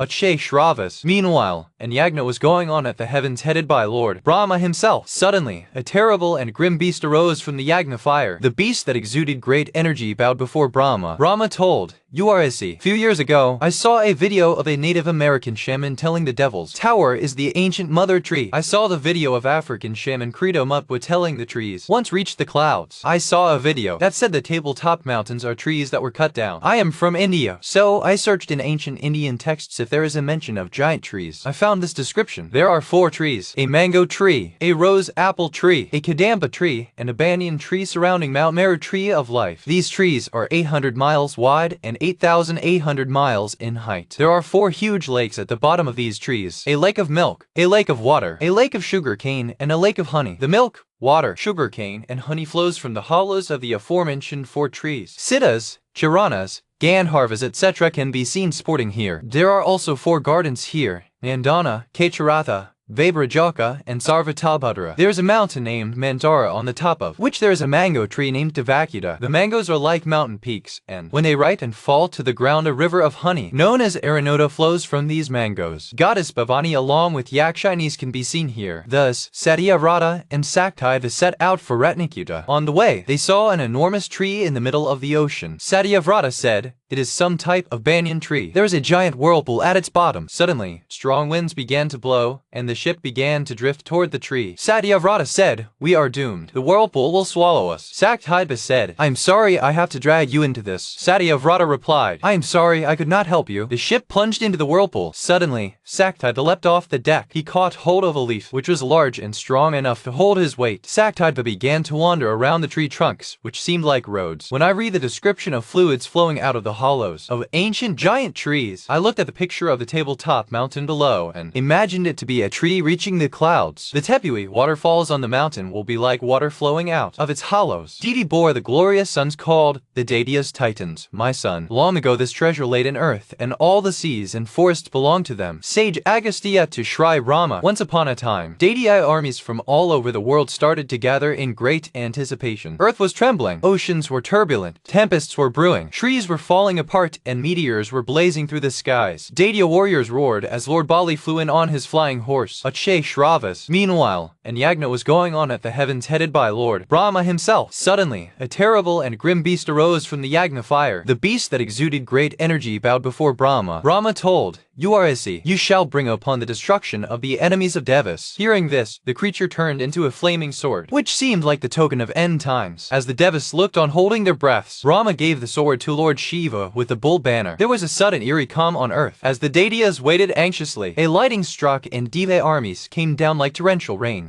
Ache Shravas. Meanwhile, an yagna was going on at the heavens headed by Lord Brahma himself. Suddenly, a terrible and grim beast arose from the yagna fire. The beast that exuded great energy bowed before Brahma. Brahma told, "You are Isi. Few years ago, I saw a video of a Native American shaman telling the devils, Tower is the ancient mother tree. I saw the video of African shaman Credo Mutwa telling the trees once reached the clouds. I saw a video that said the tabletop mountains are trees that were cut down. I am from India, so I searched in ancient Indian texts if there is a mention of giant trees. I found this description. There are 4 trees: a mango tree, a rose apple tree, a kadamba tree, and a banyan tree surrounding Mount Meru tree of life. These trees are 800 miles wide and 8,800 miles in height. There are 4 huge lakes at the bottom of these trees: a lake of milk, a lake of water, a lake of sugar cane, and a lake of honey. The milk, water, sugarcane, and honey flows from the hollows of the aforementioned 4 trees. Siddhas, Charanas, Gandharvas, etc. can be seen sporting here. There are also 4 gardens here: Nandana, Kecharatha, Vabrajaka, and Sarvatabhadra. There is a mountain named Mandara on the top of which there is a mango tree named Devakuta. The mangoes are like mountain peaks, and when they ripe and fall to the ground, a river of honey known as Aranota flows from these mangoes. Goddess Bhavani along with Yakshinis can be seen here. Thus, Satyavrata and Sakti set out for Ratnakuta. On the way, they saw an enormous tree in the middle of the ocean. Satyavrata said, "It is some type of banyan tree. There is a giant whirlpool at its bottom." Suddenly, strong winds began to blow, and the ship began to drift toward the tree. Satyavrata said, "We are doomed. The whirlpool will swallow us." Sakti said, "I am sorry I have to drag you into this." Satyavrata replied, "I am sorry I could not help you." The ship plunged into the whirlpool. Suddenly, Sakti leapt off the deck. He caught hold of a leaf, which was large and strong enough to hold his weight. Sakti began to wander around the tree trunks, which seemed like roads. When I read the description of fluids flowing out of the hollows of ancient giant trees, I looked at the picture of the tabletop mountain below and imagined it to be a tree reaching the clouds. The Tepui waterfalls on the mountain will be like water flowing out of its hollows. Didi bore the glorious sons called the Daityas Titans, my son. Long ago this treasure laid in earth, and all the seas and forests belonged to them. Sage Agastya to Shri Rama. Once upon a time, Daitya armies from all over the world started to gather in great anticipation. Earth was trembling, oceans were turbulent, tempests were brewing, trees were falling apart, and meteors were blazing through the skies. Daitya warriors roared as Lord Bali flew in on his flying horse, Ache Shravas. Meanwhile, an yagna was going on at the heavens headed by Lord Brahma himself. Suddenly, a terrible and grim beast arose from the yagna fire. The beast that exuded great energy bowed before Brahma. Brahma told, "You are Isi. You shall bring upon the destruction of the enemies of Devas." Hearing this, the creature turned into a flaming sword, which seemed like the token of end times. As the Devas looked on holding their breaths, Brahma gave the sword to Lord Shiva with the bull banner. There was a sudden eerie calm on earth. As the Daityas waited anxiously, a lightning struck and Deva armies came down like torrential rain.